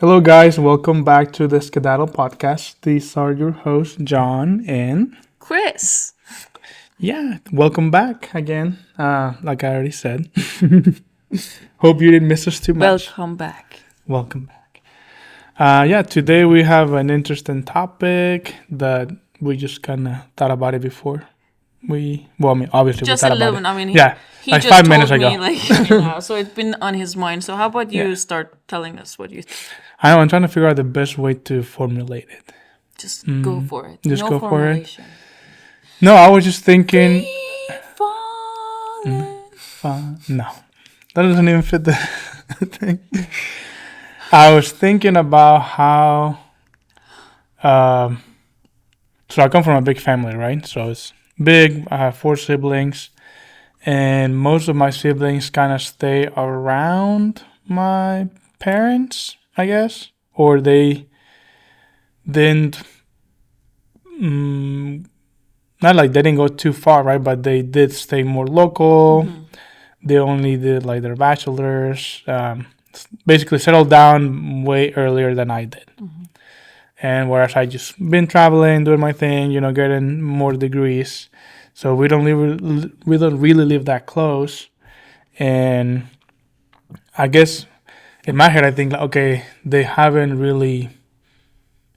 Hello, guys. Welcome back to the Skedaddle podcast. These are your hosts, John and Chris. welcome back again. Like I already said, hope you didn't miss us too much. Welcome back. Welcome back. Today we have an interesting topic that we just kind of thought about it before. Obviously Just we a thought little. about it. He Like just 5 minutes told me ago. so it's been on his mind. So how about you Yeah. start telling us what you think? I know I'm trying to figure out the best way to formulate it. Just go for it. Just no go for it. formulation. No, I was just thinking. Falling. No, that doesn't even fit the thing. I was thinking about how. So I come from a big family, right? So it's big. I have 4 siblings, and most of my siblings kind of stay around my parents, I guess, or they didn't. Not like they didn't go too far, right? But they did stay more local. They only did like their bachelors. Basically settled down way earlier than I did. And whereas I just been traveling, doing my thing, getting more degrees. So we don't really live that close. And I guess in my head, I think, like, okay, they haven't really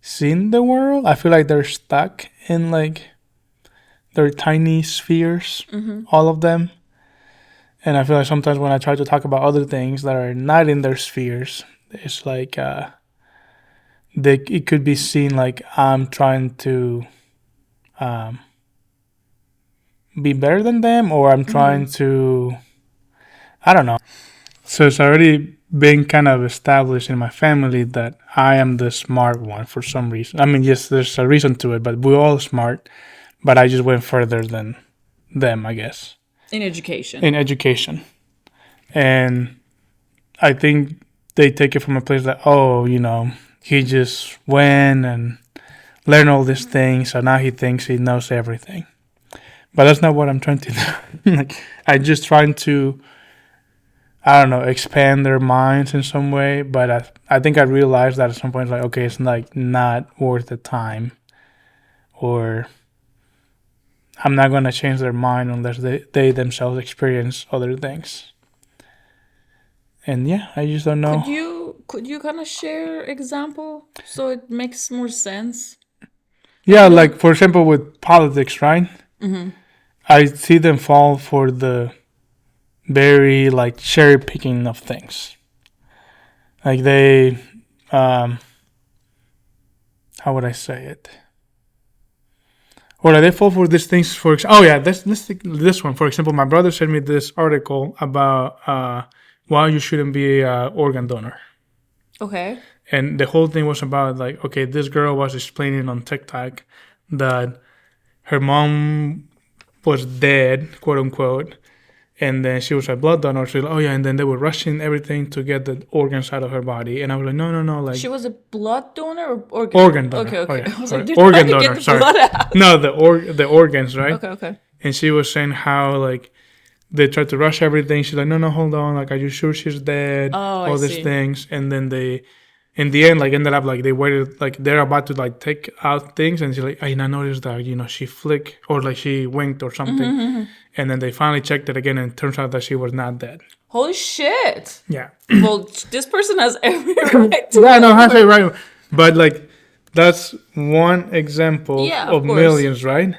seen the world. I feel like they're stuck in like their tiny spheres, all of them. And I feel like sometimes when I try to talk about other things that are not in their spheres, it's like it could be seen like I'm trying to be better than them, or I'm trying to, I don't know. So it's already been kind of established in my family that I am the smart one for some reason. I mean, yes, there's a reason to it, but we're all smart. But I just went further than them, I guess. In education. In education. And I think they take it from a place that, he just went and learned all these things, so now he thinks he knows everything. But that's not what I'm trying to do. Like, I'm just trying to, I don't know, expand their minds in some way. But I think I realized that at some point, like, okay, it's like not worth the time, or I'm not going to change their mind unless they themselves experience other things. And I just don't know. Could you kind of share example so it makes more sense? Yeah, like for example with politics, right? I see them fall for the very like cherry picking of things. Like they, how would I say it? Or like they fall for these things. Let's take this one. For example, my brother sent me this article about why you shouldn't be an organ donor. Okay. And the whole thing was about like, okay, this girl was explaining on TikTok that her mom was dead, quote unquote, and then she was a blood donor. She's like, oh yeah, and then they were rushing everything to get the organs out of her body. And I was like, no, like She was a blood donor or organ? Organ donor. Okay. Oh, yeah. I was Sorry. like, they're Organ trying to donor. get the Sorry. blood out. No, the organs, right? Okay. And she was saying how like they tried to rush everything. She's like, no, hold on. Like, are you sure she's dead? All these things, and then they, in the end, like ended up like they waited, like they're about to like take out things, and she's like, I noticed that she flicked or like she winked or something, and then they finally checked it again, and it turns out that she was not dead. Holy shit! Yeah. Well, this person has every right to. Yeah, no, halfway right, but like that's one example of course. millions, right?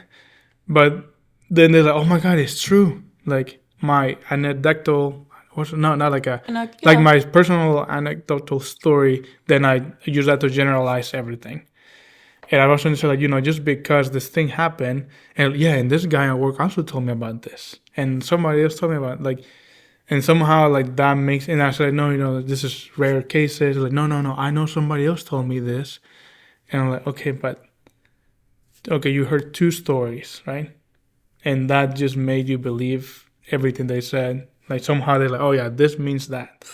But then they're like, oh my god, it's true. Like my anecdotal. Not like like my personal anecdotal story. Then I use that to generalize everything. And I was going to say, like, just because this thing happened, and this guy at work also told me about this, and somebody else told me about like, and somehow like that makes. And I said, no, this is rare cases. Like, no, I know somebody else told me this, and I'm like, okay, you heard 2 stories, right? And that just made you believe everything they said. Like somehow they're like, oh yeah, this means that.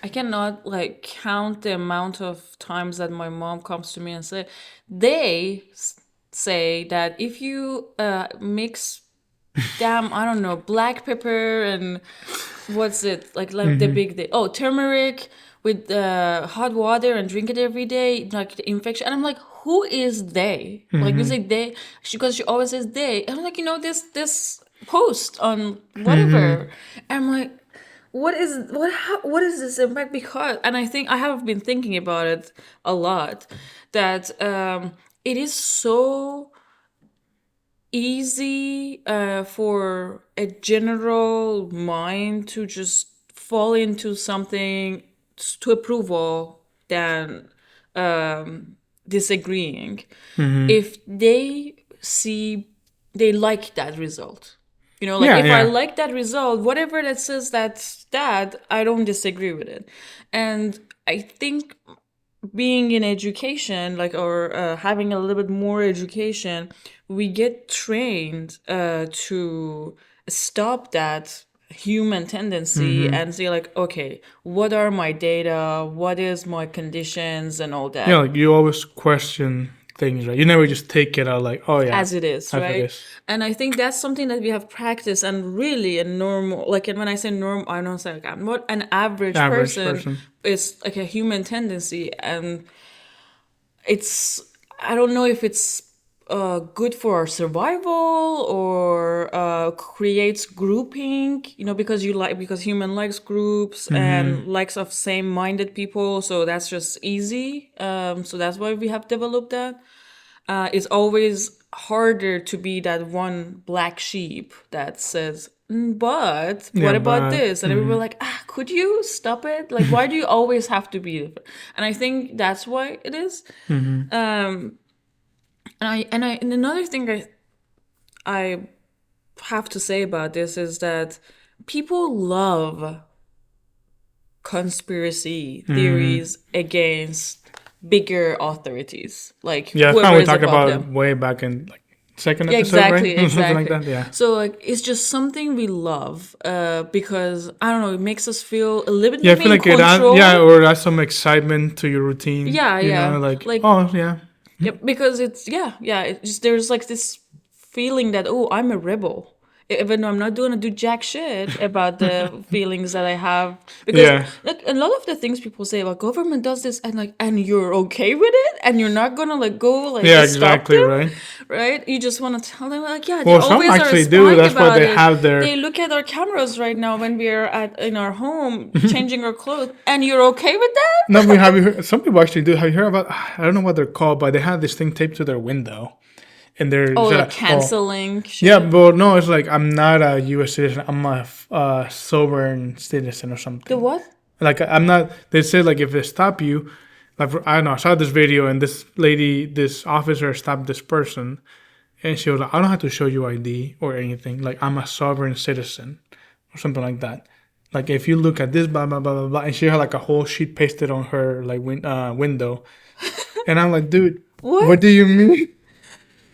I cannot like count the amount of times that my mom comes to me and they say that if you mix I don't know, black pepper and what's it like the big turmeric with hot water and drink it every day, like the infection. And I'm like, who is they? Like you say they, because she always says they. And I'm like, this post on whatever. And I'm like, what is this impact? Because, and I think I have been thinking about it a lot, that it is so easy for a general mind to just fall into something to approval than disagreeing if they like that result. Like Yeah, if I yeah. like that result, whatever that says that's that, I don't disagree with it. And I think being in education, like, or having a little bit more education, we get trained to stop that human tendency and say, like, okay, what are my data, what is my conditions, and all Yeah, that, like you always question things, right? You never just take it out like, oh yeah, as it is, as it right? is. And I think that's something that we have practiced, and really a normal, like, and when I say normal, I don't say like I'm not an average Average person. person. It's like a human tendency, and it's, I don't know if it's good for our survival or creates grouping, because because human likes groups and likes of same-minded people, so that's just easy. So that's why we have developed that. It's always harder to be that one black sheep that says, but what Yeah, about but this? And everybody like, could you stop it? Like, why do you always have to be different? And I think that's why it is. And another thing I have to say about this is that people love conspiracy theories against bigger authorities, like yeah, that's whoever kind of we is talked above about them. way back in like second Yeah, episode, right? exactly, Something like exactly. that. Yeah. So like it's just something we love because I don't know, it makes us feel a little bit Yeah, I maybe feel in like it adds, yeah, control. or adds some excitement to your routine. Yeah, yeah. Like, Like, oh yeah, yeah, because it's, yeah, it's just, there's like this feeling that, oh, I'm a rebel. Even though I'm not gonna do jack shit about the feelings that I have, because yeah, like a lot of the things people say about government does this, and like, and you're okay with it, and you're not gonna like go like yeah, stop exactly, them, right. right? You just want to tell them like, yeah, they Well, some always are actually do. spying That's why about they it. have their. They look at our cameras right now when we're in our home changing our clothes, and you're okay with No, that? but have you heard? Some people actually do. Have you heard about? I don't know what they're called, but they have this thing taped to their window, and they're Oh, just like like, oh, canceling yeah, shit. but no, it's like I'm not a U.S. citizen. I'm a sovereign citizen or The something. what? Like I'm not. They say like if they stop you, like I don't know. I saw this video and this lady, this officer stopped this person, and she was like, I don't have to show you ID or anything. Like I'm a sovereign citizen or something like that. Like if you look at this, blah blah blah blah blah, and she had like a whole sheet pasted on her like window, and I'm like, dude, what What? do you mean?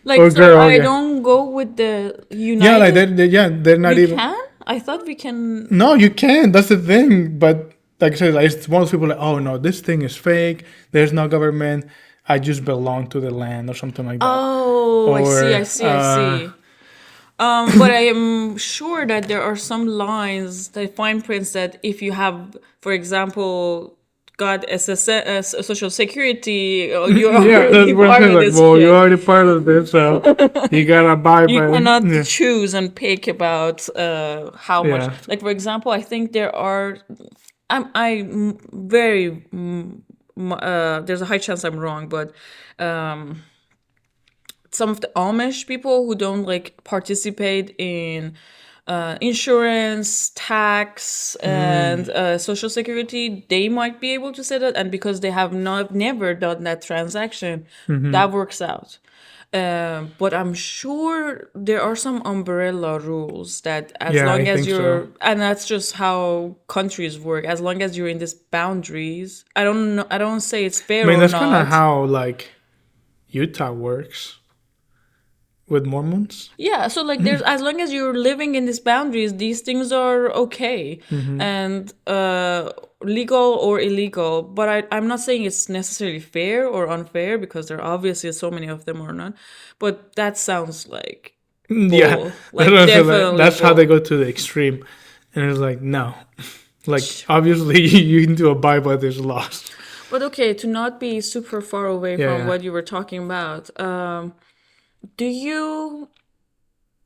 Like, Or so girl, I yeah, don't go with the yeah, like United? yeah, they're not We even. can? I thought we can. No, you can't. That's the thing. But like I said, like, it's one of those people like, oh no, this thing is fake. There's no government. I just belong to the land or something like that. Oh, I see, I Or see, I see. But I am sure that there are some lines, the fine prints, that if you have, for example, got social security, you're yeah, that's already what I part said. of Like, this well, you're shit. already part of this, so you gotta abide You by. cannot Yeah, choose and pick about how much. yeah, Like, for example, I think there are. I very. There's a high chance I'm wrong, but some of the Amish people who don't like participate in insurance, tax, and social security, they might be able to say that, and because they have not never done that transaction, that works out. But I'm sure there are some umbrella rules that as yeah. I long as think so. and that's just how countries work. As long as you're in these boundaries, I don't know. I don't say it's I fair mean, or that's kind of not. how like Utah works with Mormons. Yeah, so like there's, as long as you're living in these boundaries, these things are okay and legal or illegal. But I'm not saying it's necessarily fair or unfair, because there are obviously so many of them or not. But that sounds like Yeah, bull, that's what like I feel like. definitely That's how they bull. go to the extreme, and it's like no. Like, obviously, you need to abide by these laws. But okay, to not be super far away from Yeah. what you were talking about, do you,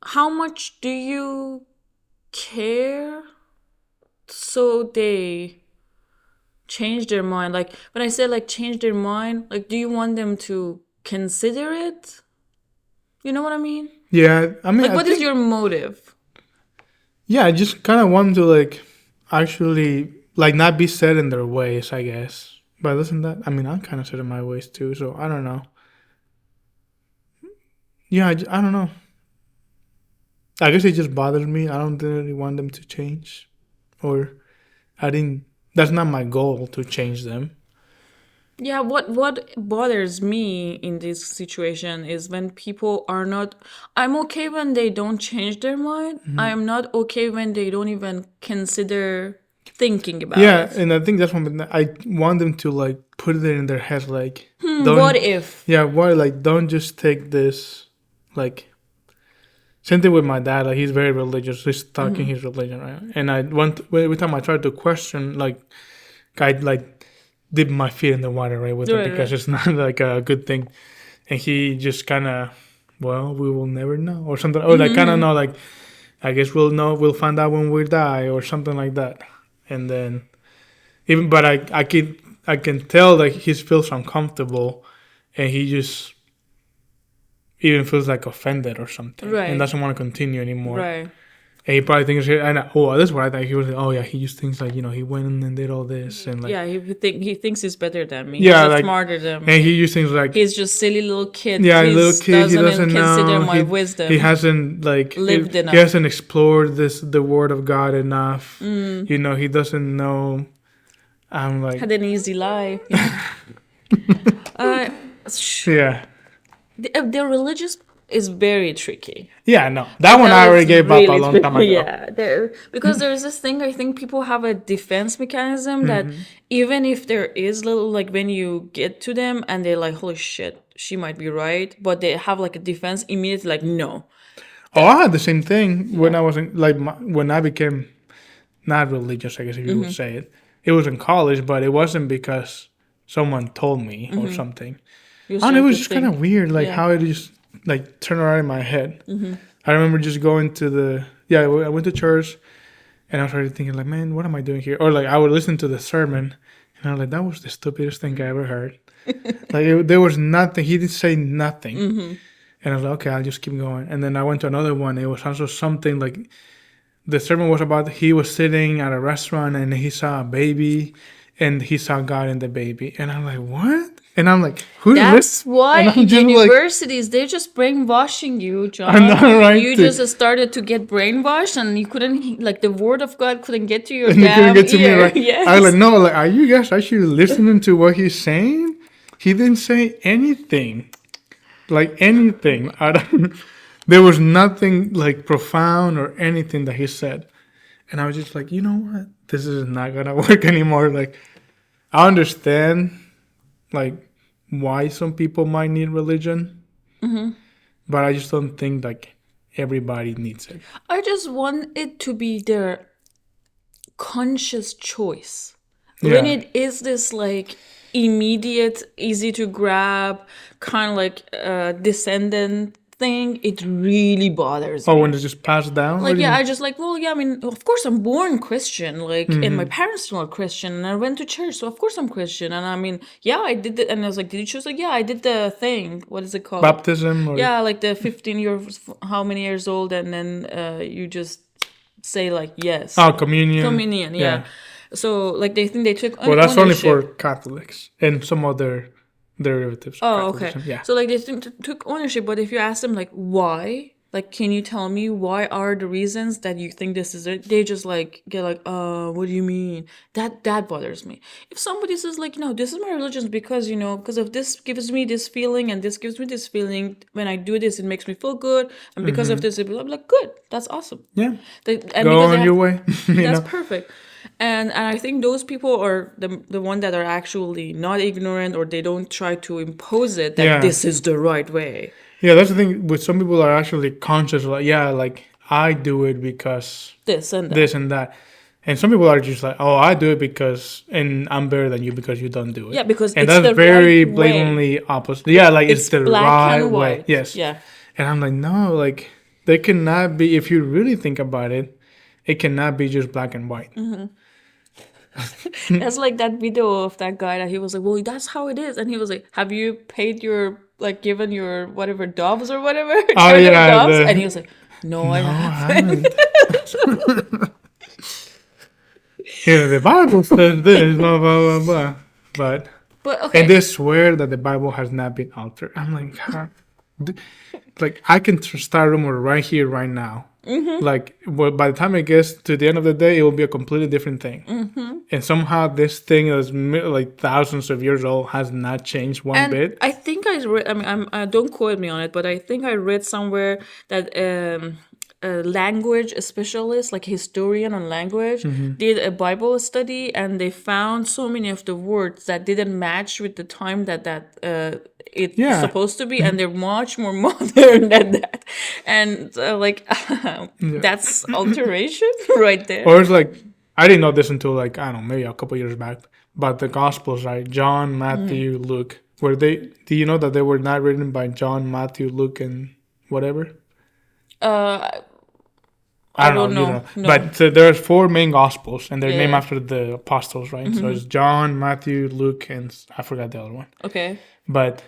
how much do you care so they change their mind? Like, when I say like change their mind, like, do you want them to consider it? You know what I mean? Yeah, I mean, Like, I what is think, your motive? yeah, I just kind of want them to, like, actually, like, not be set in their ways, I guess. But isn't that, I mean, I'm kind of set in my ways too, so I don't know. Yeah, I don't know. I guess it just bothers me. I don't really want them to change. Or I didn't, that's not my goal to change them. Yeah, what bothers me in this situation is when people are not. I'm okay when they don't change their mind. I am not okay when they don't even consider thinking about Yeah, it. and I think that's one. I want them to, like, put it in their head, like, What if? yeah, why, like, don't just take this, like, same thing with my dad. Like, he's very religious. He's talking his religion, right? And I want every time I try to question, like, I like dip my feet in the water, right, with it Right, because right. it's not like a good thing. And he just kind of, well, we will never know, or something, or like kind of know, like, I guess we'll know, we'll find out when we die, or something like that. And then even, but I can tell like he feels uncomfortable, and he just even feels like offended or something, and Right, doesn't want to continue anymore. right. And he probably thinks, and this is what I think. He was like, oh yeah, he just thinks like, he went and did all this, and like, Yeah, he thinks he's better than me. yeah, He's just like, smarter than and he me. just thinks like, He's just silly little kid. yeah, He little kid, he doesn't even doesn't consider know, my he wisdom. hasn't like Lived he enough. hasn't explored the word of God enough. He doesn't know. I'm like, Had an easy life. uh, yeah. the religious is very tricky. Yeah, no. That one I That already is gave up a really long time ago. Yeah, because there's this thing. I think people have a defense mechanism that even if there is little, like, when you get to them and they're like, "Holy shit, she might be right," but they have like a defense immediately, like, "No." Oh, I had the same thing when Yeah. I was in, like, when I became not religious, I guess if you would say it. It was in college, but it wasn't because someone told me or something. You And it start was to just kind think. of weird, like, Yeah. how it just like turned around in my head. I remember just going to I went to church, and I started thinking like, man, what am I doing here? Or like I would listen to the sermon, and I was like, that was the stupidest thing I ever heard. Like there was nothing. He didn't say nothing, and I was like, okay, I'll just keep going. And then I went to another one. It was also something like the sermon was about he was sitting at a restaurant and he saw a baby, and he saw God in the baby, and I'm like, what? And I'm like, who's this? That's why And I'm just like, universities, they're just brainwashing you, John. I know, right? You just started to get brainwashed, and you couldn't, like, the word of God couldn't get to your And you couldn't damn get to me, ear. right? Yes. I was like, no, like, are you guys actually listening to what he's saying? He didn't say anything, like anything. There was nothing like profound or anything that he said, and I was just like, you know what? This is not gonna work anymore. Like, I understand, like, why some people might need religion, but I just don't think like everybody needs it. I just want it to be their conscious choice. When Yeah. it is this, like, immediate, easy to grab, kind of like descendant thing, it really bothers Oh, me. when it's just passed down. Like, yeah, I just like, well, yeah, I mean, of course I'm born Christian, like, and my parents are Christian, and I went to church, so of course I'm Christian. And I mean, yeah, I did it. And I was like, did you choose? Like, yeah, I did the thing. What is it called? Baptism or Yeah, like the 15 years, how many years old, and then you just say like yes. communion. Communion, yeah. So like they think they took Well, that's only ownership. for Catholics and some other derivatives. Of Oh, okay. Catholicism. Yeah. So like they took ownership, but if you ask them like why, like, can you tell me why are the reasons that you think this is it? They just like get like, what do you mean? That bothers me. If somebody says like, no, this is my religion because because of this gives me this feeling and this gives me this feeling. When I do this, it makes me feel good, and because of this, I'm like, good, that's awesome. Yeah. And Go because on your way. that's perfect. And I think those people are the one that are actually not ignorant, or they don't try to impose it that Yeah. this is the right way. Yeah, that's the thing. With some people are actually conscious. Like, yeah, like I do it because This and that. this and that. And some people are just like, oh, I do it because, and I'm better than you because you don't do it. Yeah, because and it's that's the very right way. blatantly opposite. Yeah, like it's the black right and way. white. Yes. Yeah. And I'm like, no, like there cannot be. If you really think about it, it cannot be just black and white. That's like that video of that guy that he was like, well, that's how it is. And he was like, have you paid your, like, given your whatever doves or whatever? Oh yeah, doves? And he was like, no, I haven't. Yeah, the Bible says this, blah blah blah blah. But okay. And they swear that the Bible has not been altered. I'm like, huh? Like I can start a rumor right here, right now. Like, well, by the time it gets to the end of the day, it will be a completely different thing. And somehow this thing that's like thousands of years old has not changed one bit. I think I read. I mean, don't quote me on it, but I think I read somewhere that a language specialist, like a historian on language, did a Bible study, and they found so many of the words that didn't match with the time that it's supposed to be, and they're much more modern than that. And that's alteration right there. Or it's like, I didn't know this until like, I don't know, maybe a couple years back. But the Gospels, right? John, Matthew, Luke. Do you know that they were not written by John, Matthew, Luke, and whatever? I don't know. You know. No. But so there's 4 main Gospels, and they're named after the apostles, right? So it's John, Matthew, Luke, and I forgot the other one. Okay. But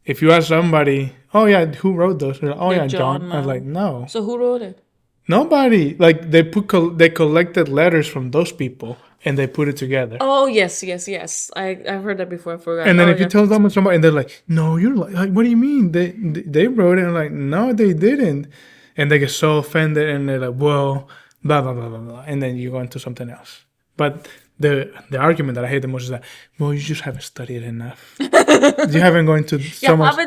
if you ask somebody, oh yeah, who wrote those? Like, oh yeah, John. I was like, no. So who wrote it? Nobody. Like they collected letters from those people and they put it together. Oh yes. I've heard that before. I forgot. And then if you tell them somebody, and they're like, no, you're like, what do you mean? They wrote it. And I'm like, no, they didn't. And they get so offended, and they're like, well, blah blah blah blah blah. And then you go into something else. But the argument that I hate the most is that, well, you just haven't studied enough. You haven't gone to so much.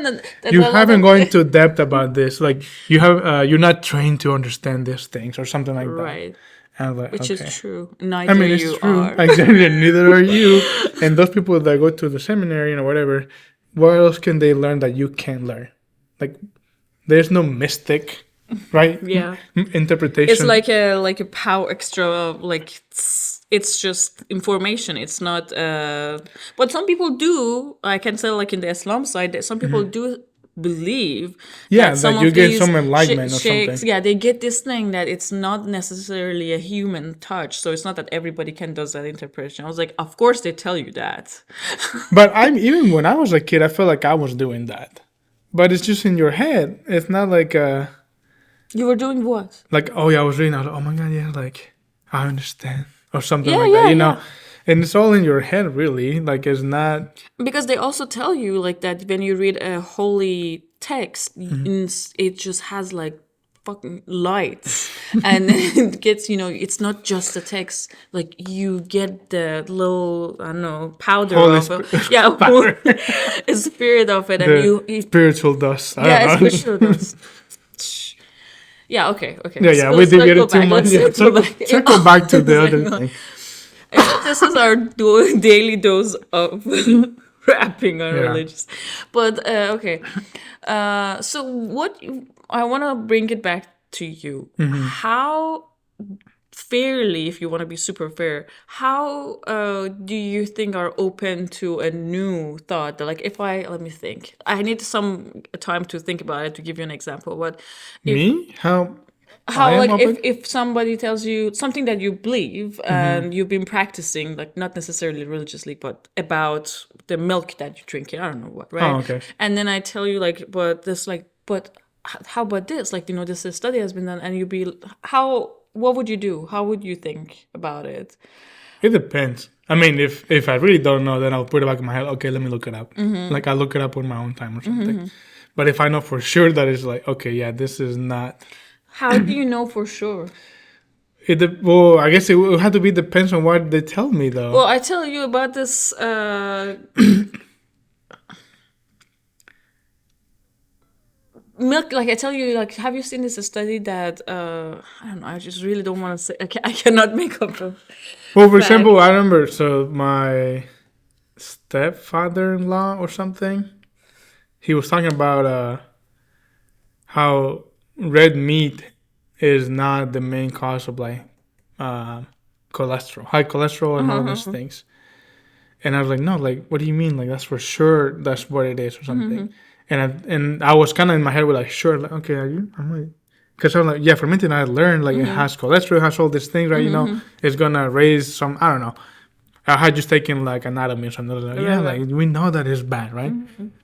You haven't gone into depth about this. Like you're not trained to understand these things or something like that. Right. Like, which is true. It's true. Exactly. Neither are you. And those people that go to the seminary or whatever, what else can they learn that you can't learn? Like, there's no mystic, right? Yeah. Interpretation. It's like a power extra, like it's just information. It's not. But some people do. I can say, like in the Islam side, that some people do believe that you get some enlightenment or something. Yeah, they get this thing that it's not necessarily a human touch, so it's not that everybody can does that interpretation. I was like, of course they tell you that. But even when I was a kid, I felt like I was doing that. But it's just in your head. It's not like you were doing what? Like, oh yeah, I was reading. Oh my god, yeah, like I understand or something like that. You know. And it's all in your head, really. Like, it's not... Because they also tell you, like, that when you read a holy text, it just has, like, fucking lights. And it gets, it's not just the text. Like, you get the little, I don't know, powder of it. Yeah, a spirit of it. And you spiritual dust. Spiritual dust. Yeah, okay. Yeah, we deviated too much. Circle back to the other thing. This is our daily dose of rapping on religious. But, okay. So what... I want to bring it back to you. How fairly, if you want to be super fair, how do you think are open to a new thought? Like, let me think. I need some time to think about it to give you an example. Me? How like if somebody tells you something that you believe and you've been practicing, like not necessarily religiously, but about the milk that you drink, I don't know what, right? Oh, okay. And then I tell you but how about this? Like, this study has been done, and you'd be what would you do? How would you think about it? It depends. I mean, if I really don't know, then I'll put it back in my head. Okay, let me look it up. Like I'll look it up on my own time or something. But if I know for sure that it's like, okay, yeah, this is not. How do you know for sure? Well, I guess it will have to be depends on what they tell me, though. Well, I tell you about this. Milk, like I tell you, like, have you seen this study that I don't know? I just really don't want to say. I cannot make up a. Well, for example, I remember. So my stepfather-in-law or something, he was talking about how red meat is not the main cause of like cholesterol, high cholesterol, and all those things. And I was like, no, like, what do you mean? Like, that's for sure. That's what it is, or something. And I was kind of in my head with like, sure, like, okay, are you? I'm like, because I'm like, yeah, fermenting. I learned like it has cholesterol, it has all these things, right? You know, it's gonna raise some. I don't know. I had just taken like anatomy or something. I was like, yeah, like we know that is bad, right?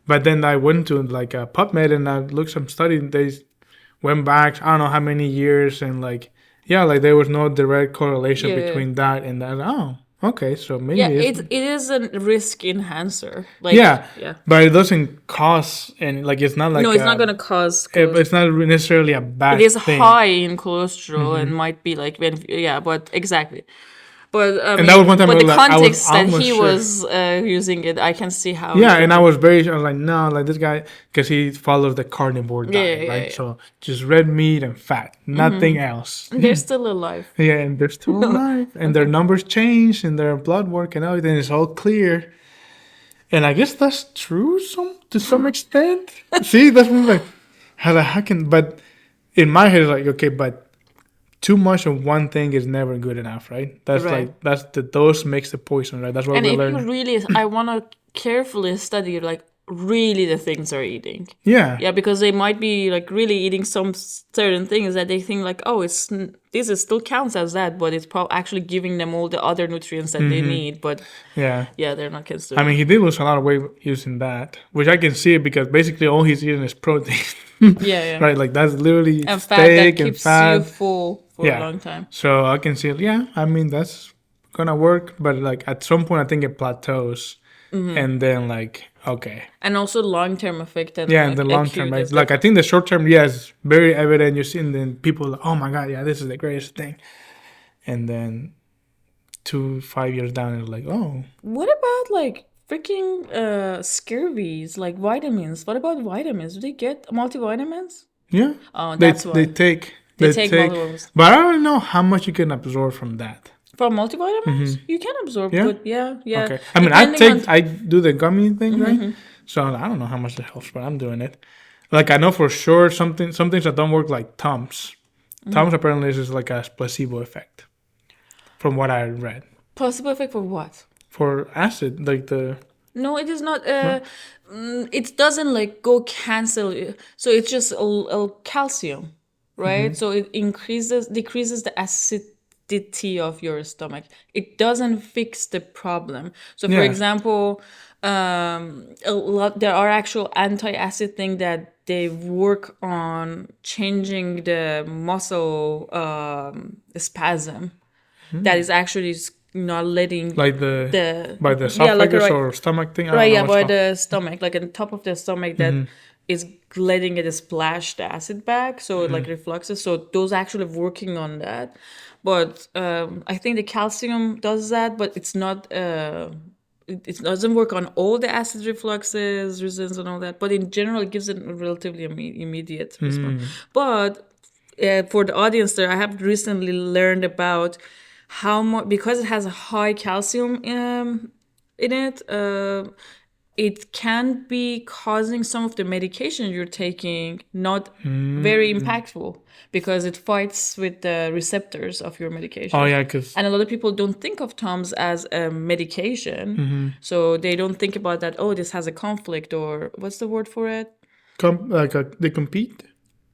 But then I went to like a PubMed and I looked some studies. And they went back, I don't know how many years, and like, yeah, like there was no direct correlation between that and that. Oh, okay, so maybe it is a risk enhancer. Like, yeah, but it doesn't cause any. Like, it's not like no, it's not gonna cause. It's not necessarily a bad. It is thing. high in cholesterol and might be like but exactly. But and that was one time but the like, context that he sure. was using it, I can see how. Yeah, and I was like, no, like this guy, because he follows the carnivore diet, right? So just red meat and fat, nothing else. They're still alive. Yeah, and they're still alive, and their numbers change, and their blood work and everything is all clear. And I guess that's true to some extent. See, that's what I'm like, how can? But in my head, it's like, okay, but too much of one thing is never good enough, right? That's like the dose makes the poison, right? That's what we learn. And if you really, I want to carefully study like really the things they're eating. Yeah, because they might be like really eating some certain things that they think like, oh, this is still counts as that, but it's probably actually giving them all the other nutrients that they need. But they're not considering. I mean, he did lose a lot of weight using that, which I can see it because basically all he's eating is protein. Right, like that's literally and steak fat that keeps fat. you full for a long time. So I can see it. Yeah, I mean that's gonna work, but like at some point I think it plateaus, and then like okay. And also long-term effect. And the long-term, right? Like I think the short-term, yes, very evident. You're seeing then people like, oh my god, yeah, this is the greatest thing, and then 5 years down, it's like, oh. What about like freaking scurvies, like vitamins? What about vitamins? Do they get multivitamins? Yeah. Oh, that's why. They take multivitamins. But I don't know how much you can absorb from that. From multivitamins, you can absorb. Yeah? But yeah. Okay. I mean, I do the gummy thing, right? So I don't know how much it helps, but I'm doing it. Like I know for sure some things that don't work, like Tums. Tums apparently is just like a placebo effect, from what I read. Placebo effect for what? For acid, like the. No, it is not. It doesn't like go cancel. So it's just a calcium, right? So it decreases the acidity of your stomach. It doesn't fix the problem. So for example, there are actual anti-acid things that they work on changing the muscle spasm. That is actually not letting like by the esophagus or stomach thing. By the stomach, like on the top of the stomach that is letting it splash the acid back, so it like refluxes. So those actually working on that, but I think the calcium does that, but it's not. It doesn't work on all the acid refluxes, resistance, and all that. But in general, it gives it a relatively immediate response. But for the audience there, I have recently learned about how much, because it has a high calcium in it, it can be causing some of the medication you're taking not very impactful, because it fights with the receptors of your medication. Oh yeah, and a lot of people don't think of Tums as a medication, so they don't think about that. Oh, this has a conflict, or what's the word for it? They compete.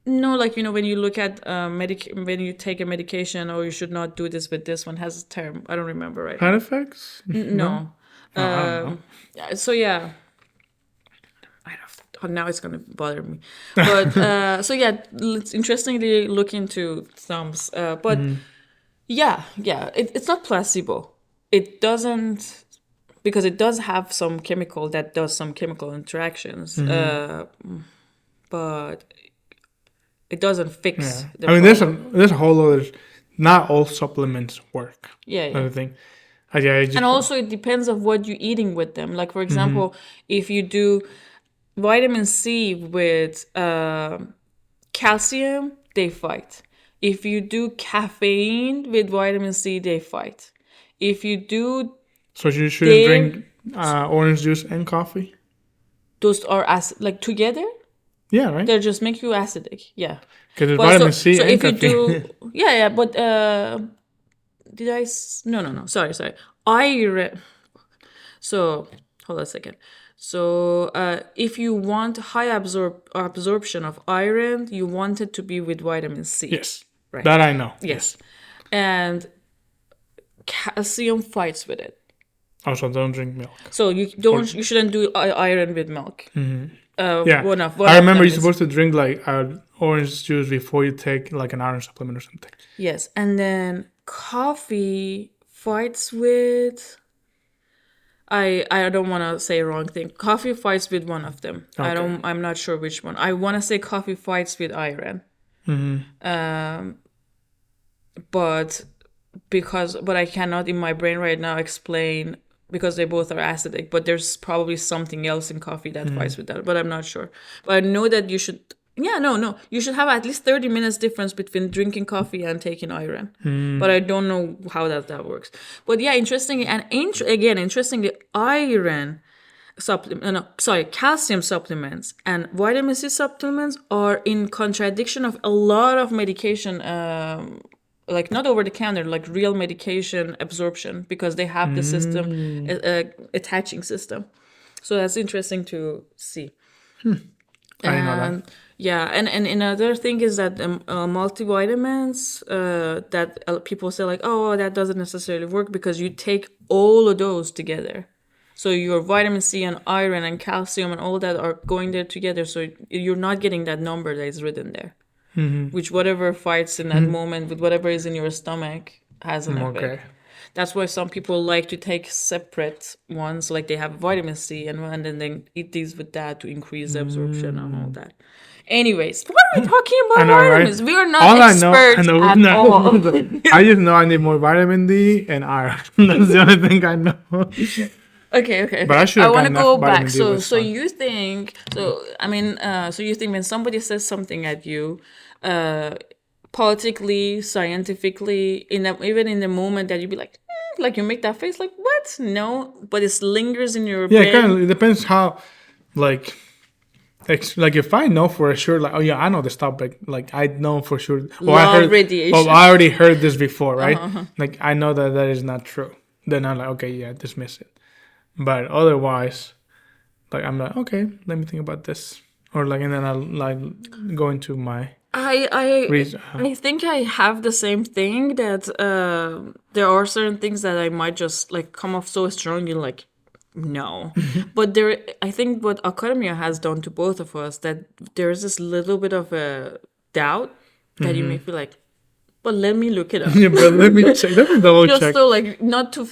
No, like, when you look at when you take a medication, or you should not do this with this one, has a term. I don't remember right now. Side effects? No. I don't know. So yeah. Now it's gonna bother me. But so yeah, let's interestingly look into Tums. But it's not placebo. It doesn't, because it does have some chemical that does some chemical interactions. But it doesn't fix the problem. There's a whole other. Not all supplements work. Yeah. Thing. And also it depends on what you're eating with them. Like for example, if you do vitamin C with calcium, they fight. If you do caffeine with vitamin C, they fight. If you do, so you shouldn't drink orange juice and coffee. Those are like together. Yeah, right. They just make you acidic. Yeah. Because it's vitamin C so and if caffeine. You do, but did I? No. Sorry. Iron. So hold on a second. So if you want high absorption of iron, you want it to be with vitamin C. Yes. Right. That I know. Yes. And calcium fights with it. Also, don't drink milk. So you shouldn't do iron with milk. Yeah. One of I remember them you're supposed to drink like orange juice before you take like an iron supplement or something. Yes, and then coffee fights with. I don't want to say wrong thing. Coffee fights with one of them. Okay. I'm not sure which one. I want to say coffee fights with iron. But I cannot in my brain right now explain because they both are acidic. But there's probably something else in coffee that fights with that. But I'm not sure. But I know that you should. Yeah, no. You should have at least 30 minutes difference between drinking coffee and taking iron. But I don't know how that works. But yeah, interestingly, and interestingly, iron calcium supplements and vitamin C supplements are in contradiction of a lot of medication, like not over the counter, like real medication absorption, because they have the system, attaching system. So that's interesting to see. I didn't know that. Yeah, and another thing is that multivitamins that people say like, oh, that doesn't necessarily work because you take all of those together. So your vitamin C and iron and calcium and all that are going there together. So you're not getting that number that is written there, which whatever fights in that moment with whatever is in your stomach has an effect. Okay. That's why some people like to take separate ones, like they have vitamin C and then they eat these with that to increase the absorption and all that. Anyways, what are we talking about vitamins? Right? We are not all experts at all. I just know I need more vitamin D and iron. That's the only thing I know. Okay. But I want to go back. So you think when somebody says something at you, politically, scientifically, even in the moment that you be like you make that face like what? No, but it lingers in your brain. Yeah, kind of. It depends how, like if I know for sure, like, oh yeah, I know this topic, like I know for sure. Radiation. I already heard this before, right? Like I know that is not true. Then I'm like, okay, yeah, dismiss it. But otherwise, like I'm like, okay, let me think about this, or like, and then I'll like go into my. I think I have the same thing that there are certain things that I might just like come off so strongly like no. But I think what academia has done to both of us, that there's this little bit of a doubt that you may feel like, but let me look it up. Yeah, but let me check. Let me double check. Just so like not to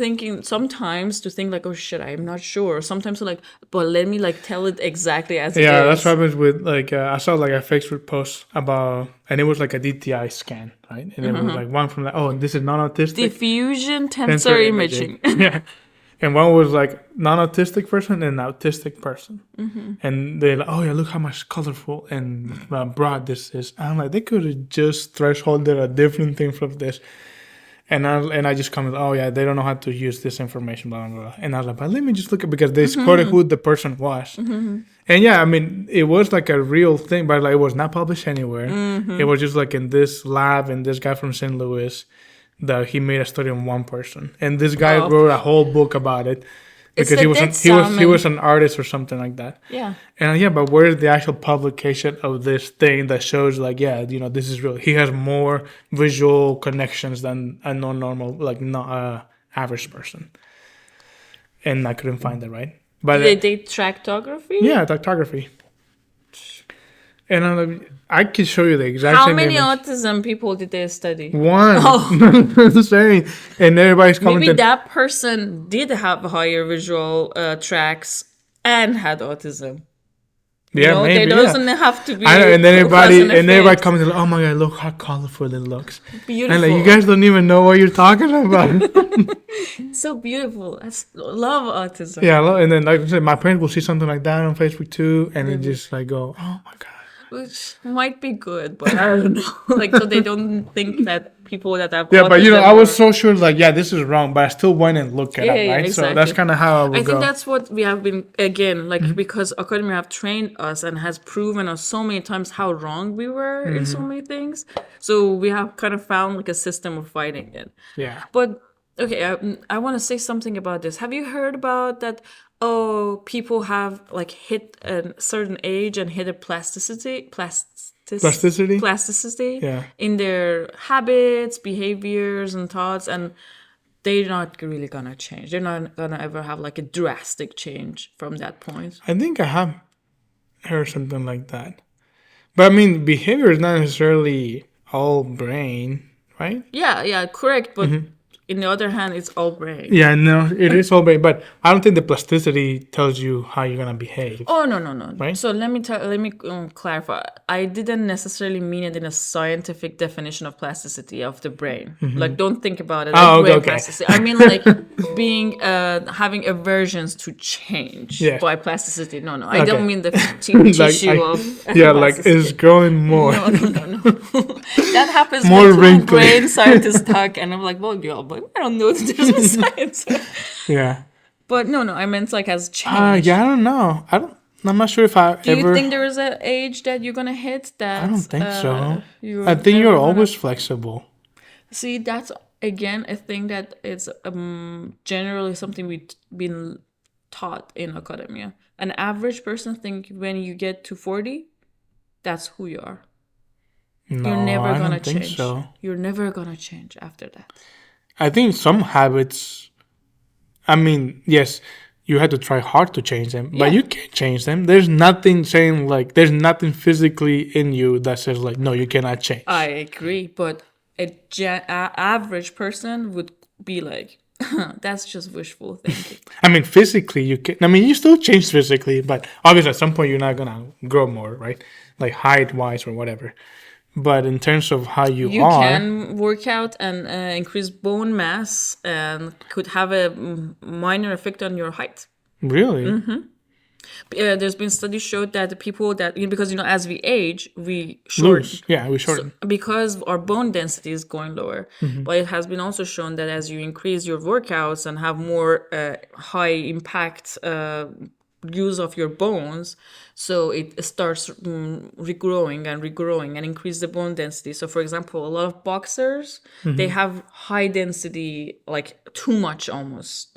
sometimes to think like, oh shit, I'm not sure. Sometimes like, but let me like tell it exactly as it is. Yeah, that's what happens with like I saw like a Facebook post about, and it was like a DTI scan, right? And it was like one from like, oh, this is non-autistic. Diffusion tensor imaging. Yeah. And one was like non-autistic person and an autistic person. And they're like, oh yeah, look how much colorful and broad this is. And I'm like, they could have just thresholded a different thing from this. And I just commented, oh yeah, they don't know how to use this information, blah, blah, blah. And I was like, but let me just look at, because they quoted who the person was. And yeah, I mean, it was like a real thing, but like it was not published anywhere. It was just like in this lab, and this guy from St. Louis, that he made a study on one person, and this guy wrote a whole book about it because he was an artist or something like that. Yeah. And yeah, but where's the actual publication of this thing that shows like, yeah, you know, this is real? He has more visual connections than a non-normal, like not average person. And I couldn't find it, right? But they tractography. Yeah, tractography. And I can show you the exact same same image. How many image. autism people did they study? One. The same. And everybody's commenting. Maybe that person did have higher visual tracks and had autism. Yeah, maybe. It doesn't have to be. I know, and then everybody commented, oh my God, look how colorful it looks. Beautiful. And like, you guys don't even know what you're talking about. So beautiful. I love autism. Yeah, and then like I said, my parents will see something like that on Facebook too, and they just like go, oh my God. which might be good, but I don't know. Like, so they don't think that people that have Yeah, but autism I was are. so sure, like, yeah, this is wrong, but I still went and look it Yeah, up, yeah, right? So that's exactly. kind of how I I would think go. that's what we have been again, like because academia have trained us and has proven us so many times how wrong we were in so many things. So we have kind of found like a system of fighting it. Yeah. But okay, I want to say something about this. Have you heard about that? Oh, people have like hit a certain age and hit a Plasticity? plasticity Yeah. in their habits, behaviors, and thoughts, and they're not really gonna change. They're not gonna ever have like a drastic change from that point. I think I have heard something like that. But I mean, behavior is not necessarily all brain, right? Yeah, correct. But in the other hand, it's all brain. Yeah, no, it is all brain, but I don't think the plasticity tells you how you're gonna behave. Oh no. Right? So let me clarify. I didn't necessarily mean it in a scientific definition of plasticity of the brain. Like, don't think about it like Oh, brain okay. plasticity. I mean like being having aversions to change Yeah. by plasticity. No, I Okay. don't mean the Like, tissue of yeah, like plasticity. it's growing more. No. That happens More when two wrinkly. brain scientists talk, and I'm like, well, yeah, but I don't know that there's no science. Yeah. But no, I meant like as change. Yeah, I don't know. I'm not sure if I Do you ever. think there is an age that you're gonna hit that I don't think so. you're I think never you're gonna always flexible. see? That's again a thing that is generally something we've been taught in academia. An average person think when you get to 40, that's who you are. No, You're never I gonna don't think change. so. You're never gonna change after that. I think some habits. I mean, yes, you had to try hard to change them, but Yeah. you can't change them. There's nothing saying like there's nothing physically in you that says like no, you cannot change. I agree, but a average person would be like, that's just wishful thinking. I mean, physically you can. I mean, you still change physically, but obviously at some point you're not gonna grow more, right? Like height wise or whatever. But in terms of how you are, Can work out and increase bone mass and could have a minor effect on your height. really, There's been studies showed that the people that because as we age we shorten lose. Yeah, we shorten. because our bone density is going lower. But it has been also shown that as you increase your workouts and have more high impact use of your bones, so it starts regrowing and increase the bone density. So for example, a lot of boxers, they have high density, like too much almost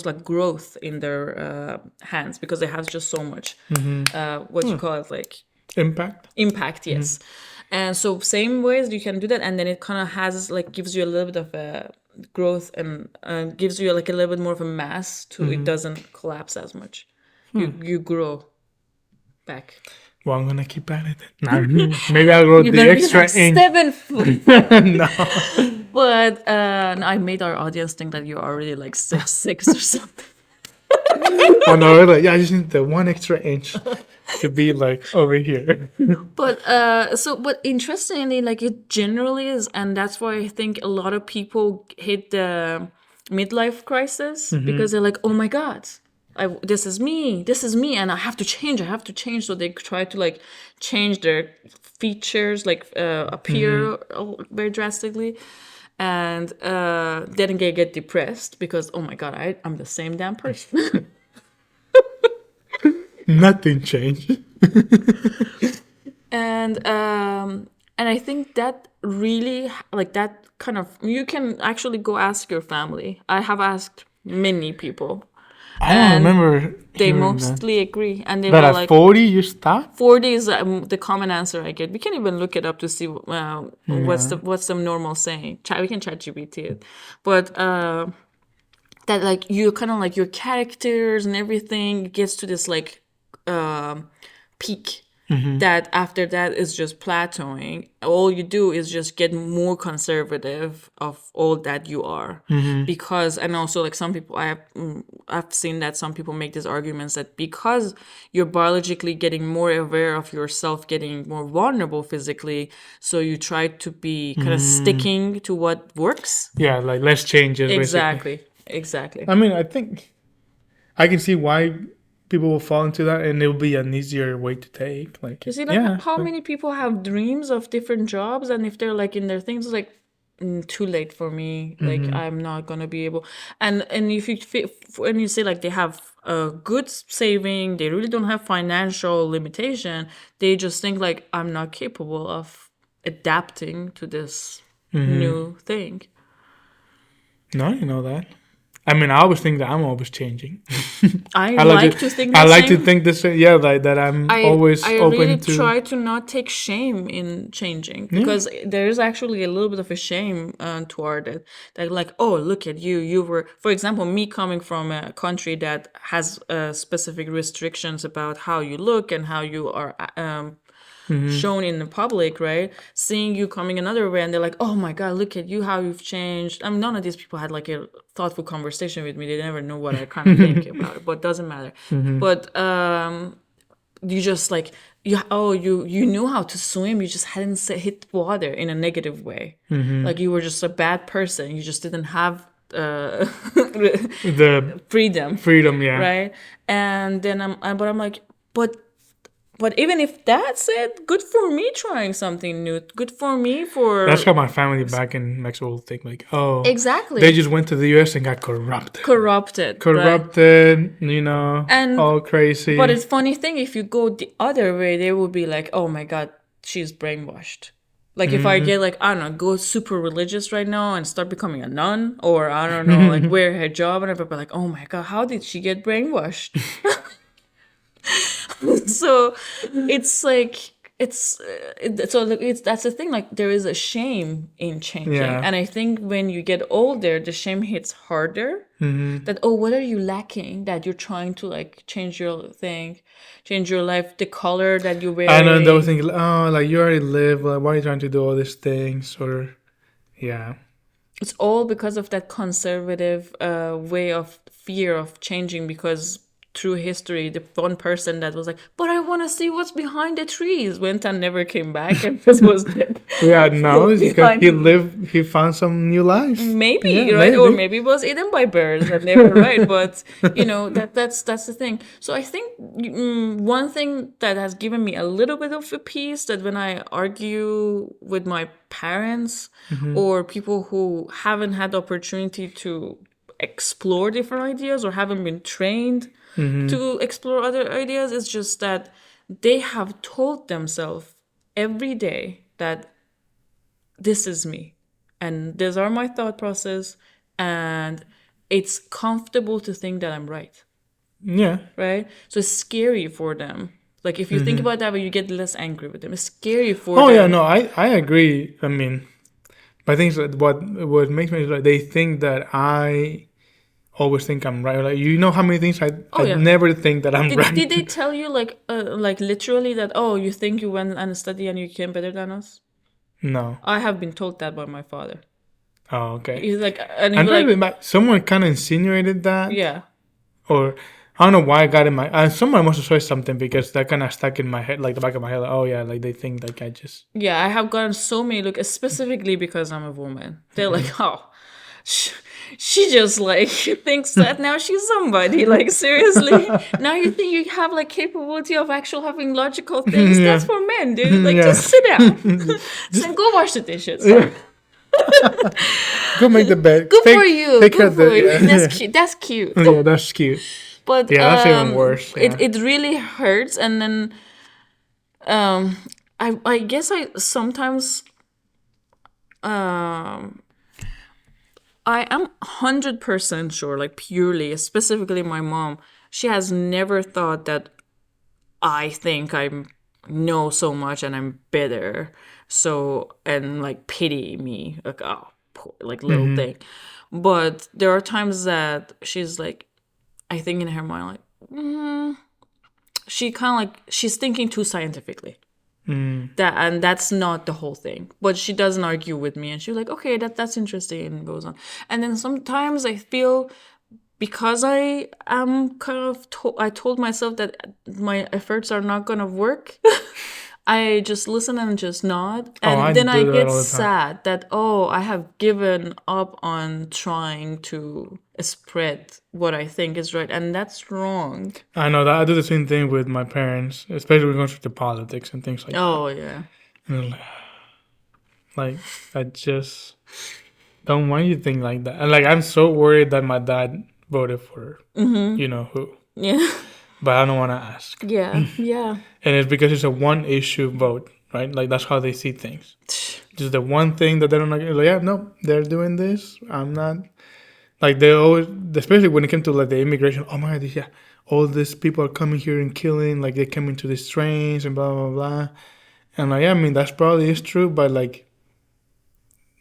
like growth in their hands because they have just so much what you call it, like Impact. yes. And so same ways you can do that, and then it kind of has like gives you a little bit of a growth and gives you like a little bit more of a mass to it doesn't collapse as much. You grow back. Well, I'm gonna keep at it. Nah, maybe I'll grow the You're extra like inch. 7 foot. No. But I made our audience think that you're already like 6'6" or something. Oh no, really? Yeah, I just need the 1 extra inch to be like over here. But but interestingly, like it generally is, and that's why I think a lot of people hit the midlife crisis because they're like, oh my god, this is me, and I have to change. So they try to like change their features, like appear very drastically, and then they get depressed because oh my god, I'm the same damn person. Nothing changed. And I think that really like that kind of you can actually go ask your family. I have asked many people. I don't remember. They hearing mostly agree, and they that were at like 40 you stop. 40 is the common answer I get. We can even look it up to see what's the normal saying. We can chat GPT it, but that like you kind of like your characters and everything gets to this like peak. That after that is just plateauing. All you do is just get more conservative of all that you are, because and also like some people I've seen that some people make these arguments that because you're biologically getting more aware of yourself, getting more vulnerable physically, so you try to be kind of sticking to what works. Yeah, like less changes. Basically. Exactly. I mean, I think I can see why people will fall into that, and it'll be an easier way to take. Like, You see, like yeah, how many people have dreams of different jobs, and if they're like in their things, like too late for me. Like I'm not gonna be able. And if you when you say like they have a good saving, they really don't have financial limitation. They just think like I'm not capable of adapting to this new thing. no, you know that. I mean, I always think that I'm always changing. I I like to think I the like to same. think this. Yeah, like that. I'm always I open really to. try to not take shame in changing, because there is actually a little bit of a shame toward it. That like, oh, look at you. You were, for example, me coming from a country that has specific restrictions about how you look and how you are shown in the public, right? Seeing you coming another way, and they're like, oh my God, look at you, how you've changed. I mean, none of these people had like a thoughtful conversation with me. They never know what I kind of think about it, but it doesn't matter. But you just like, you knew how to swim, you just hadn't hit water in a negative way. Like you were just a bad person, you just didn't have The freedom, yeah. right? And then I'm like, but even if that's it, good for me trying something new. Good for me for That's how my family back in Mexico will think. Like, oh, exactly they just went to the U.S. and got corrupted. corrupted, right? Corrupted, you know, And all crazy. but it's funny thing, if you go the other way, they will be like, oh my God, she's brainwashed. Like if I get like, I don't know, go super religious right now and start becoming a nun, or I don't know, like wear her hijab, and everybody like, oh my God, how did she get brainwashed? So it's like that's the thing, like there is a shame in changing. Yeah. And I think when you get older, the shame hits harder. That, oh, what are you lacking that you're trying to like change your thing, change your life, the color that you wear. I know they'll think, oh, like you already live. Like, why are you trying to do all these things? Or, yeah. It's all because of that conservative way of fear of changing, because through history, the one person that was like, but I want to see what's behind the trees, went and never came back, and this was dead. Yeah, no, it's because he found some new life. Maybe, Yeah, right? maybe. Or maybe it was eaten by birds and they were right. But you know, that's the thing. So I think one thing that has given me a little bit of a peace, that when I argue with my parents or people who haven't had the opportunity to explore different ideas or haven't been trained to explore other ideas, it's just that they have told themselves every day that this is me and these are my thought process, and it's comfortable to think that I'm right. Yeah. Right? So it's scary for them. Like if you think about that, but you get less angry with them. It's scary for Oh them. yeah, no, I agree. I mean, but I think that what makes me like, they think that I always think I'm right. Like, you know how many things I yeah. never think that I'm right. Did they tell you like literally that, oh, you think you went and studied and you came better than us? No. I have been told that by my father. Oh, okay. He's like, and I he's like, remember someone kind of insinuated that. yeah. Or I don't know why I got in my. Someone must have said something because that kind of stuck in my head, like the back of my head. Like, oh yeah, like they think like I just. Yeah, I have gotten so many looks, specifically because I'm a woman. They're like, oh, she just like thinks that now she's somebody. Like seriously, now you think you have like capability of actually having logical things? Yeah. That's for men, dude. Like Yeah. just sit down, so go wash the dishes. Go make the bed. Good for you. Take Good for you. Yeah. That's cute. That's cute. Yeah, that's cute. But yeah, that's even worse. Yeah. It really hurts, and then I guess I sometimes I am 100% sure, like purely, specifically my mom, she has never thought that I think I know so much and I'm better, so, and like pity me, like, oh, poor, like little thing. But there are times that she's like, I think in her mind, like, she kind of like, she's thinking too scientifically. That's not the whole thing, but she doesn't argue with me, and she's like, okay, that's interesting, and goes on. And then sometimes I feel, because I am kind of I told myself that my efforts are not gonna work. I just listen and just nod. Oh, I And then I do that get all the time. sad that, oh, I have given up on trying to spread what I think is right. And that's wrong. I know that I do the same thing with my parents, especially when it comes to politics and things like that. Oh, yeah. And I'm like, I just don't want you to think like that. And like, I'm so worried that my dad voted for you know who, Yeah. but I don't want to ask. Yeah. Yeah. And it's because it's a one issue vote, right? Like that's how they see things. Just the one thing that they don't like. Like, yeah, no, they're doing this. I'm not. Like they always, especially when it came to like the immigration. Oh my God, yeah, all these people are coming here and killing. Like they come into these trains and blah blah blah. And like, yeah, I mean that's probably is true, but like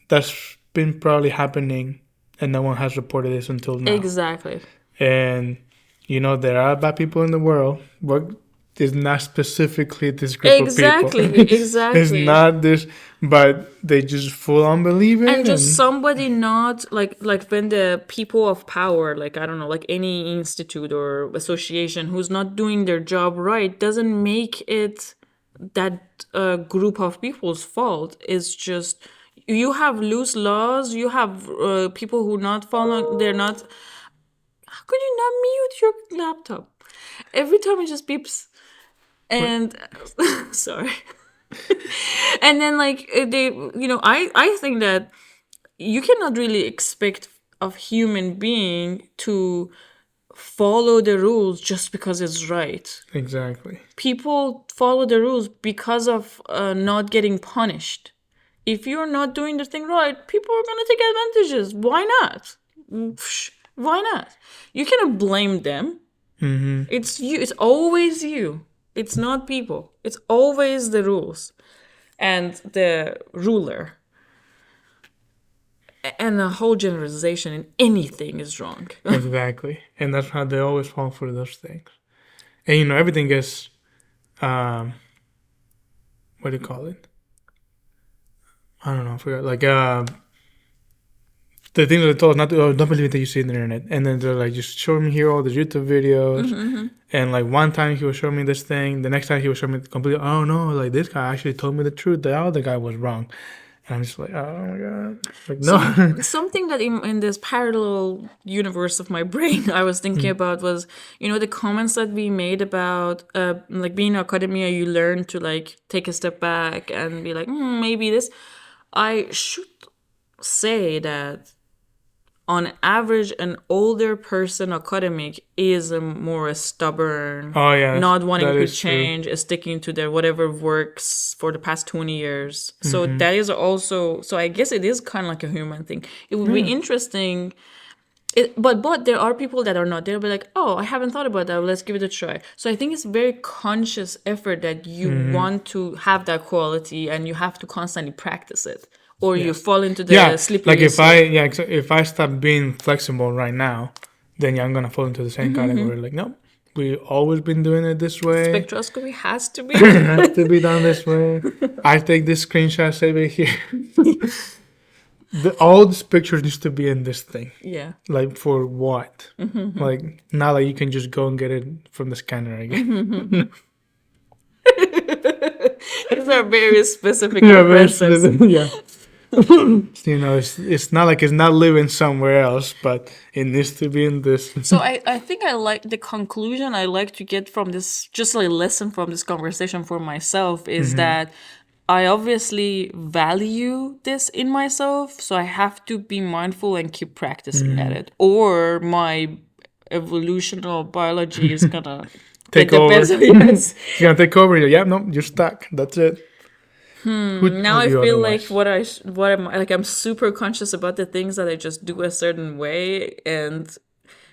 that's been probably happening, and no one has reported this until now. Exactly. And you know there are bad people in the world, but it's not specifically this group of people. Exactly. It's not this, but they just full on believe it. And just somebody not like when the people of power, like I don't know, like any institute or association who's not doing their job right, doesn't make it that group of people's fault. It's just you have loose laws, you have people who not follow, they're not. How could you not mute your laptop? Every time it just beeps. And sorry. And then like they, I think that you cannot really expect of human being to follow the rules just because it's right. Exactly. People follow the rules because of not getting punished. If you're not doing the thing right, people are gonna take advantages. Why not? Why not? You cannot blame them. Mm-hmm. It's you. It's always you. It's not people. It's always the rules and the ruler. And the whole generalization in anything is wrong. Exactly. And that's how they always fall for those things. And you know, everything gets what do you call it? I don't know, I forgot. Like the things that they told us not to, oh, don't believe that you see on the internet. And then they're like, just show me here all the YouTube videos. And like one time he was showing me this thing, the next time he was showing me completely, oh no, like this guy actually told me the truth. The other guy was wrong. And I'm just like, oh my God. Like, no. Something that in this parallel universe of my brain I was thinking about was, the comments that we made about like being in academia, you learn to like take a step back and be like, maybe this. I should say that on average, an older person academic is a more stubborn, Oh yeah, not wanting that to is true. change, sticking to their whatever works for the past 20 years. So that is also, so I guess it is kind of like a human thing. It would be interesting. But there are people that are not. They'll be like, oh, I haven't thought about that. Let's give it a try. So I think it's very conscious effort that you want to have that quality and you have to constantly practice it. Or you fall into the slippery like slope. if I stop being flexible right now, then I'm gonna fall into the same category. Like, no, we always been doing it this way. Spectroscopy has to be. It has to be done this way. I take this screenshot, save it here. All these pictures needs to be in this thing. Yeah. Like for what? Like not like you can just go and get it from the scanner again. These are very specific references. Yeah. It's not like it's not living somewhere else, but it needs to be in this. So I think I like the conclusion I like to get from this, just a lesson from this conversation for myself is that I obviously value this in myself, so I have to be mindful and keep practicing at it, or my evolutional biology is gonna Take get the over. best. Yes. It's gonna take over. Yeah, no, you're stuck. That's it. Now I feel like what am I like? I'm super conscious about the things that I just do a certain way, and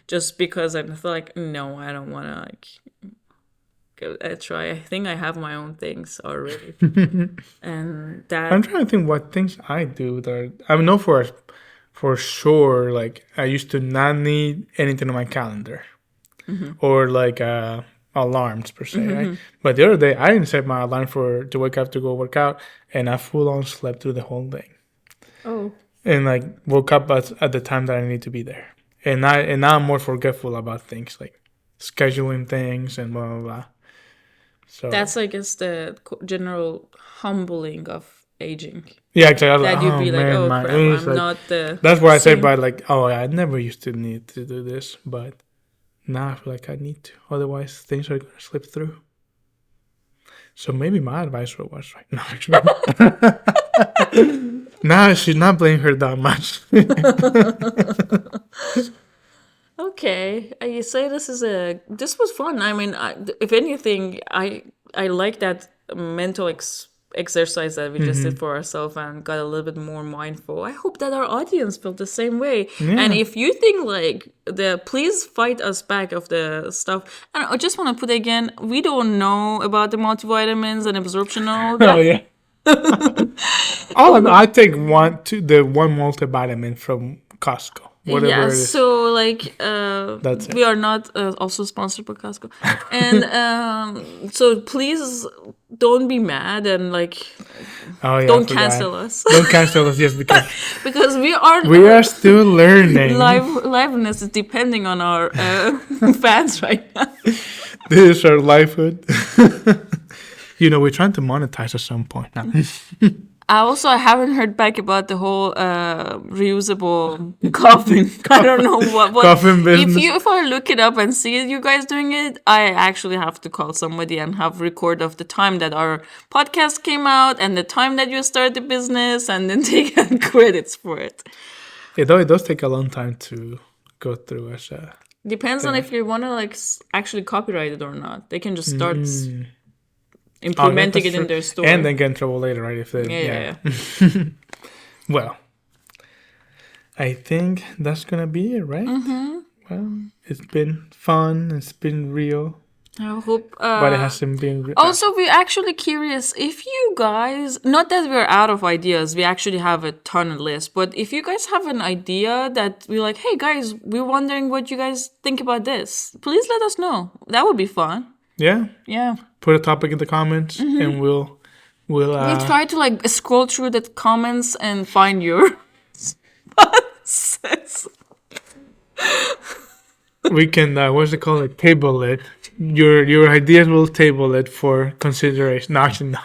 just because I feel like no, I don't want to like give it a try. I think I have my own things already, and that I'm trying to think what things I do that I know for sure. Like I used to not need anything on my calendar or like alarms per se. Right? But the other day I didn't set my alarm to wake up to go work out, and I full on slept through the whole thing. oh And like woke up at the time that I need to be there. And now I'm more forgetful about things like scheduling things and blah blah blah. So That's, I guess, the general humbling of aging. yeah, exactly. I was That like, you'd oh be like, man, oh my crap, age. I'm Like not the that's why I said, same. but like, oh, I never used to need to do this, but now I feel like I need to. Otherwise, things are gonna slip through. So maybe my advisor was right. No, actually. Now I should not blame her that much. Okay, you say this was fun. I mean, if anything, I like that mental exercise that we just did for ourselves and got a little bit more mindful. I hope that our audience felt the same way. And Yeah. if you think like please fight us back of the stuff. And I just want to put again, we don't know about the multivitamins and absorption and all Oh that. yeah. All I know, I take one multivitamin from Costco, whatever Yeah, it is. so like That's it. we are not also sponsored by Costco, and so please don't be mad and like Oh yeah, I don't forgot. cancel us Don't cancel us just because because we are still learning. liveness is depending on our fans right now. This is our livelihood. We're trying to monetize at some point now. I haven't heard back about the whole reusable coffin. I don't know what Coffin business. If I look it up and see you guys doing it, I actually have to call somebody and have record of the time that our podcast came out and the time that you started the business, and then take credits for it. It does take a long time to go through as a. Depends on if you want to like actually copyright it or not. They can just start implementing it in their store and then get in trouble later, right? If they yeah. Well, I think that's gonna be it, right? Well, it's been fun. It's been real. I hope. But it hasn't been real. Also, we're actually curious if you guys, not that we're out of ideas, we actually have a ton of lists, but if you guys have an idea that we're like, hey guys, we're wondering what you guys think about this, please let us know. That would be fun. Yeah. Yeah. Put a topic in the comments and we'll try to like scroll through the comments and find your responses. We can what's it called? Like, table it. Your ideas will table it for consideration. No, actually, no.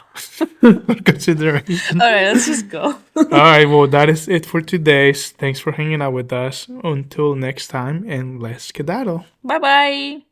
For consideration. All right, let's just go. All right, well, that is it for today. Thanks for hanging out with us. Until next time, and let's skedaddle. Bye-bye.